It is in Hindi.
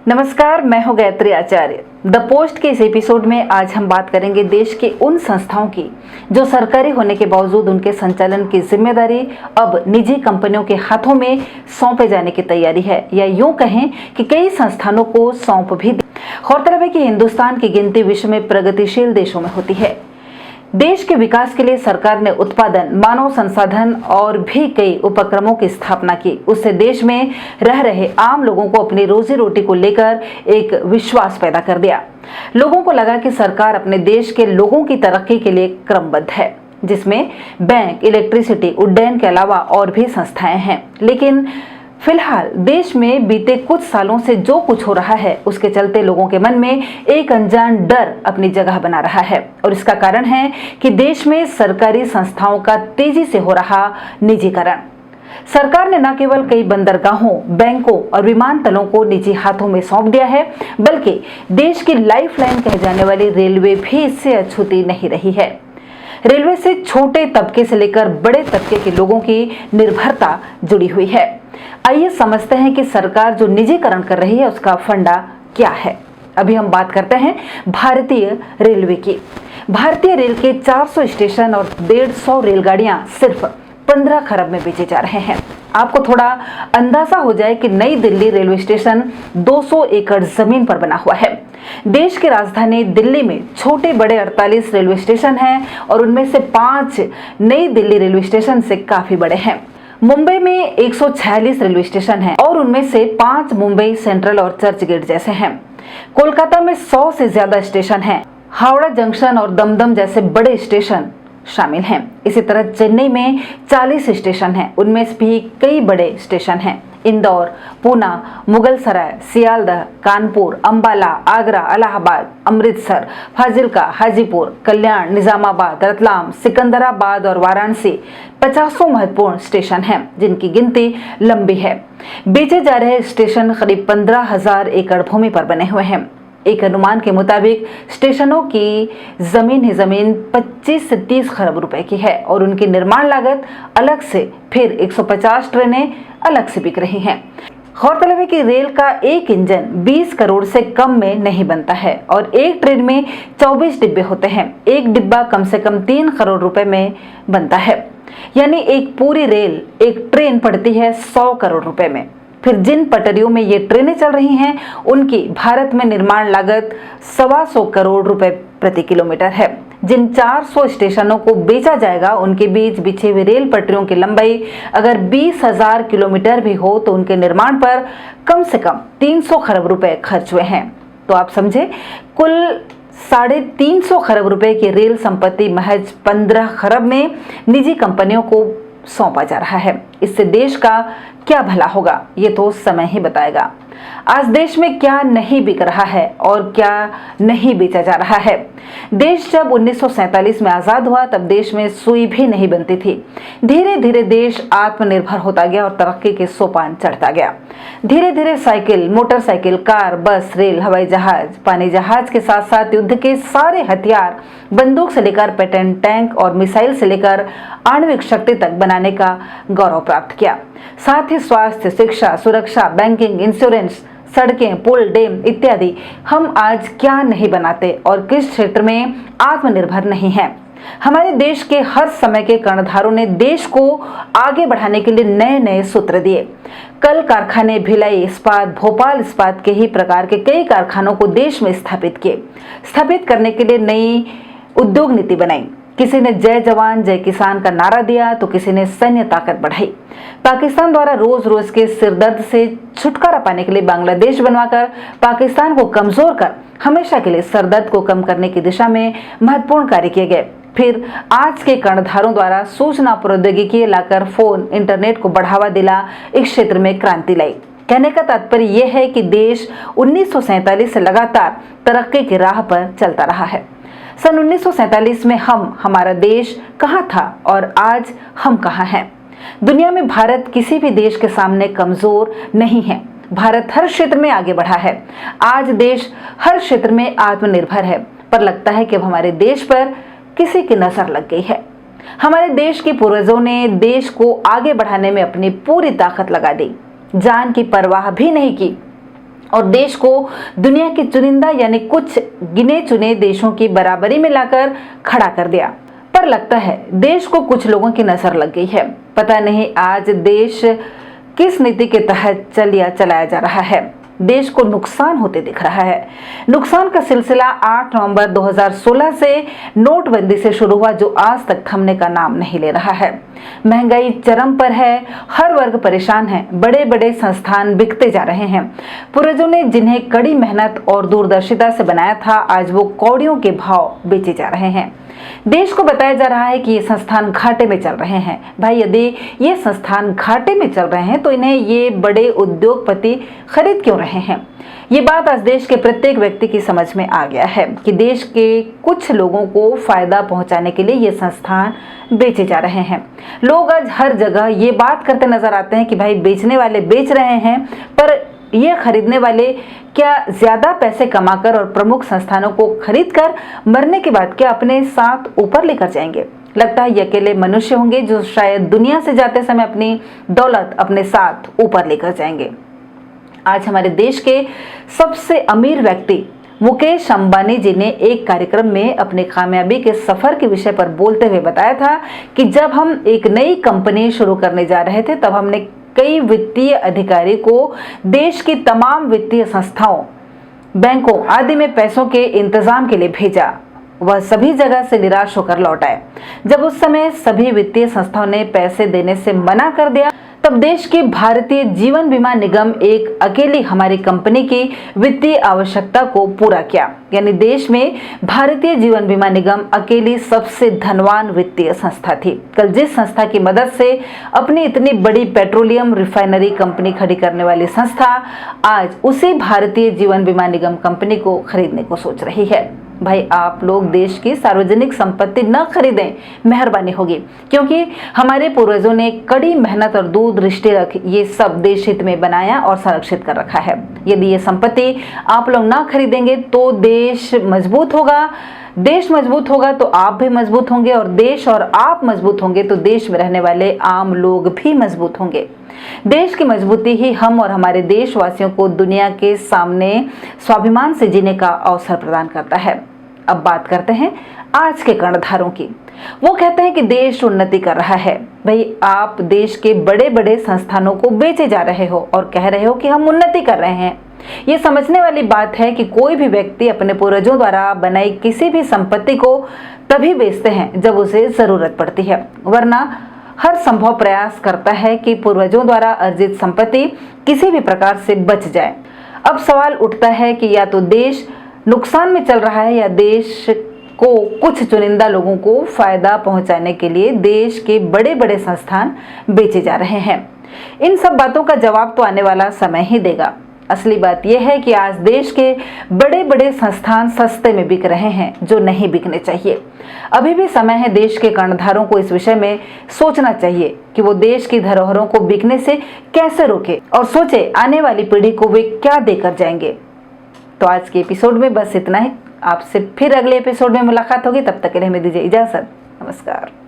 नमस्कार, मैं हूं गायत्री आचार्य। द पोस्ट के इस एपिसोड में आज हम बात करेंगे देश के उन संस्थाओं की जो सरकारी होने के बावजूद उनके संचालन की जिम्मेदारी अब निजी कंपनियों के हाथों में सौंपे जाने की तैयारी है, या यूं कहें कि कई संस्थानों को सौंप भी। गौरतलब है कि हिंदुस्तान की गिनती विश्व में प्रगतिशील देशों में होती है। देश के विकास के लिए सरकार ने उत्पादन, मानव संसाधन और भी कई उपक्रमों की स्थापना की। उससे देश में रह रहे आम लोगों को अपनी रोजी रोटी को लेकर एक विश्वास पैदा कर दिया। लोगों को लगा कि सरकार अपने देश के लोगों की तरक्की के लिए क्रमबद्ध है, जिसमें बैंक, इलेक्ट्रिसिटी, उड्डयन के अलावा और भी संस्थाएं हैं। लेकिन फिलहाल देश में बीते कुछ सालों से जो कुछ हो रहा है, उसके चलते लोगों के मन में एक अनजान डर अपनी जगह बना रहा है। और इसका कारण है कि देश में सरकारी संस्थाओं का तेजी से हो रहा निजीकरण। सरकार ने न केवल कई बंदरगाहों, बैंकों और विमानतलों को निजी हाथों में सौंप दिया है, बल्कि देश की लाइफलाइन कहे जाने वाली रेलवे भी इससे अछूती नहीं रही है। रेलवे से छोटे तबके से लेकर बड़े तबके के लोगों की निर्भरता जुड़ी हुई है। आइए समझते हैं कि सरकार जो निजीकरण कर रही है उसका फंडा क्या है। अभी हम बात करते हैं भारतीय रेलवे की। भारतीय रेल के 400 स्टेशन और 150 रेलगाड़ियां सिर्फ 15 खरब में बेचे जा रहे हैं। आपको थोड़ा अंदाजा हो जाए कि नई दिल्ली रेलवे स्टेशन 200 एकड़ जमीन पर बना हुआ है। देश की राजधानी दिल्ली में छोटे बड़े 48 रेलवे स्टेशन हैं और उनमें से 5 नई दिल्ली रेलवे स्टेशन से काफी बड़े हैं। मुंबई में 146 रेलवे स्टेशन हैं और उनमें से 5 मुंबई सेंट्रल और चर्च गेट जैसे हैं। कोलकाता में 100 से ज्यादा स्टेशन हैं। हावड़ा जंक्शन और दमदम जैसे बड़े स्टेशन शामिल हैं। इसी तरह चेन्नई में 40 स्टेशन हैं, उनमें भी कई बड़े स्टेशन हैं। इंदौर, पूना, मुगलसराय, सियालदह, कानपुर, अंबाला, आगरा, इलाहाबाद, अमृतसर, फाजिल्का, हाजीपुर, कल्याण, निजामाबाद, रतलाम, सिकंदराबाद और वाराणसी 50 महत्वपूर्ण स्टेशन हैं, जिनकी गिनती लंबी है। बेचे जा रहे स्टेशन करीब 15,000 एकड़ भूमि पर बने हुए हैं। एक अनुमान के मुताबिक स्टेशनों की जमीन ही जमीन 25 से 30 खरब रुपए की है और उनकी निर्माण लागत अलग से, फिर 150 ट्रेनें अलग से बिक रही हैं। गौरतलब है कि रेल का एक इंजन 20 करोड़ से कम में नहीं बनता है और एक ट्रेन में 24 डिब्बे होते हैं। एक डिब्बा कम से कम 3 करोड़ रुपए में बनता है, यानी एक पूरी रेल, एक ट्रेन पड़ती है 100 करोड़ रुपए में। फिर जिन पटरियों में ये ट्रेनें चल रही हैं, उनकी भारत में निर्माण लागत 125 करोड़ रुपए प्रति किलोमीटर है। जिन 400 स्टेशनों को बेचा जाएगा, उनके बीच बिछे हुए रेल पटरियों की लंबाई अगर 20,000 किलोमीटर भी हो तो उनके निर्माण पर कम से कम 300 खरब रुपए खर्च हुए हैं। तो आप समझे, कुल 350 खरब रुपए की रेल संपत्ति महज 15 खरब में निजी कंपनियों को सौंपा जा रहा है। इससे देश का क्या भला होगा, ये तो समय ही बताएगा। आज देश में क्या नहीं बिक रहा है और क्या नहीं बेचा जा रहा है। देश जब 1947 में आजाद हुआ, तब देश में सुई भी नहीं बनती थी। धीरे धीरे देश आत्मनिर्भर होता गया और तरक्की के सोपान चढ़ता गया। धीरे धीरे साइकिल, मोटरसाइकिल, कार, बस, रेल, हवाई जहाज, पानी जहाज के साथ साथ युद्ध के सारे हथियार, बंदूक से लेकर पेटेंट टैंक और मिसाइल से लेकर आणविक शक्ति तक बनाने का गौरव प्राप्त किया। साथ ही स्वास्थ्य, शिक्षा, सुरक्षा, बैंकिंग, इंश्योरेंस, सड़कें, पुल, डैम इत्यादि हम आज क्या नहीं बनाते और किस क्षेत्र में आत्मनिर्भर नहीं हैं। हमारे देश के हर समय के कर्णधारों ने देश को आगे बढ़ाने के लिए नए नए सूत्र दिए। कल कारखाने, भिलाई इस्पात, भोपाल इस्पात के ही प्रकार के कई कारखानों को देश में स्थापित किए। स्थापित करने के लिए नई उद्योग नीति बनाई। किसी ने जय जवान जय किसान का नारा दिया तो किसी ने सैन्य ताकत बढ़ाई। पाकिस्तान द्वारा रोज रोज के सिरदर्द से छुटकारा पाने के लिए बांग्लादेश बनवाकर पाकिस्तान को कमजोर कर हमेशा के लिए सरदर्द को कम करने की दिशा में महत्वपूर्ण कार्य किए गए। फिर आज के कर्णधारों द्वारा सूचना प्रौद्योगिकी लाकर फोन, इंटरनेट को बढ़ावा दिला इस क्षेत्र में क्रांति लाई। कहने का तात्पर्य यह है कि देश 1947 से लगातार तरक्की की राह पर चलता रहा है। सन 1947 में हमारा देश कहाँ था और आज हम कहाँ हैं। दुनिया में भारत किसी भी देश के सामने कमजोर नहीं है। भारत हर क्षेत्र में आगे बढ़ा है। आज देश हर क्षेत्र में आत्मनिर्भर है, पर लगता है कि अब हमारे देश पर किसी की नजर लग गई है। हमारे देश के पूर्वजों ने देश को आगे बढ़ाने में अपनी पूरी ताकत लगा दी, जान की परवाह भी नहीं की। और देश को दुनिया के चुनिंदा यानी कुछ गिने चुने देशों की बराबरी में लाकर खड़ा कर दिया। पर लगता है देश को कुछ लोगों की नजर लग गई है। पता नहीं आज देश किस नीति के तहत चलाया जा रहा है। देश को नुकसान होते दिख रहा है। नुकसान का सिलसिला 8 नवंबर 2016 से नोटबंदी से शुरू हुआ, जो आज तक थमने का नाम नहीं ले रहा है। महंगाई चरम पर है, हर वर्ग परेशान है, बड़े बड़े संस्थान बिकते जा रहे हैं। पूर्वजों ने जिन्हें कड़ी मेहनत और दूरदर्शिता से बनाया था, आज वो कौड़ियों के भाव बेचे जा रहे हैं। देश को बताया जा रहा है कि ये संस्थान घाटे में चल रहे हैं। भाई, यदि ये संस्थान घाटे में चल रहे हैं तो इन्हें ये बड़े उद्योगपति खरीद क्यों रहे हैं? ये बात आज देश के प्रत्येक व्यक्ति की समझ में आ गया है कि देश के कुछ लोगों को फायदा पहुंचाने के लिए ये संस्थान बेचे जा रहे हैं। लोग आज हर जगह ये बात करते नजर आते हैं कि भाई बेचने वाले बेच रहे हैं, पर ये खरीदने वाले क्या ज्यादा पैसे कमाकर और प्रमुख संस्थानों को खरीदकर मरने के बाद क्या अपने साथ ऊपर लेकर जाएंगे? लगता है ये अकेले मनुष्य होंगे जो शायद दुनिया से जाते समय अपनी दौलत अपने साथ ऊपर लेकर जाएंगे। आज हमारे देश के सबसे अमीर व्यक्ति मुकेश अंबानी जी ने एक कार्यक्रम में अपने कामयाबी के सफर के विषय पर बोलते हुए बताया था कि जब हम एक नई कंपनी शुरू करने जा रहे थे तब हमने कई वित्तीय अधिकारी को देश की तमाम वित्तीय संस्थाओं, बैंकों आदि में पैसों के इंतजाम के लिए भेजा। वह सभी जगह से निराश होकर लौट आए। जब उस समय सभी वित्तीय संस्थाओं ने पैसे देने से मना कर दिया, तब देश की भारतीय जीवन बीमा निगम एक अकेली हमारी कंपनी की वित्तीय आवश्यकता को पूरा किया। यानी देश में भारतीय जीवन बीमा निगम अकेली सबसे धनवान वित्तीय संस्था थी। कल जिस संस्था की मदद से अपनी इतनी बड़ी पेट्रोलियम रिफाइनरी कंपनी खड़ी करने वाली संस्था आज उसी भारतीय जीवन बीमा निगम कंपनी को खरीदने को सोच रही है। भाई, आप लोग देश की सार्वजनिक संपत्ति न खरीदें, मेहरबानी होगी, क्योंकि हमारे पूर्वजों ने कड़ी मेहनत और दूरदृष्टि रख ये सब देश हित में बनाया और संरक्षित कर रखा है। यदि ये संपत्ति आप लोग ना खरीदेंगे तो देश मजबूत होगा, देश मजबूत होगा तो आप भी मजबूत होंगे, और देश और आप मजबूत होंगे तो देश में रहने वाले आम लोग भी मजबूत होंगे। देश की मजबूती ही हम और हमारे देशवासियों को दुनिया के सामने स्वाभिमान से जीने का अवसर प्रदान करता है। अब बात करते हैं आज के कर्णधारों की। वो कहते हैं कि देश उन्नति कर रहा है। भाई, आप देश के बड़े बड़े संस्थानों को बेचे जा रहे हो और कह रहे हो कि हम उन्नति कर रहे हैं। ये समझने वाली बात है कि कोई भी व्यक्ति अपने पूर्वजों द्वारा बनाई किसी भी संपत्ति को तभी बेचते हैं जब उसे जरूरत पड़ती है, वरना हर संभव प्रयास करता है कि पूर्वजों द्वारा अर्जित संपत्ति किसी भी प्रकार से बच जाए। अब सवाल उठता है कि या तो देश नुकसान में चल रहा है या देश को कुछ चुनिंदा लोगों को फायदा पहुंचाने के लिए देश के बड़े बड़े संस्थान बेचे जा रहे हैं। इन सब बातों का जवाब तो आने वाला समय ही देगा। असली बात यह है कि आज देश के बड़े बड़े संस्थान सस्ते में बिक रहे हैं, जो नहीं बिकने चाहिए। अभी भी समय है देश के कर्णधारों को इस विषय में सोचना चाहिए कि वो देश की धरोहरों को बिकने से कैसे रोके, और सोचे आने वाली पीढ़ी को वे क्या देकर जाएंगे। तो आज के एपिसोड में बस इतना ही। आपसे फिर अगले एपिसोड में मुलाकात होगी, तब तक के लिए हमें दीजिए इजाजत। नमस्कार।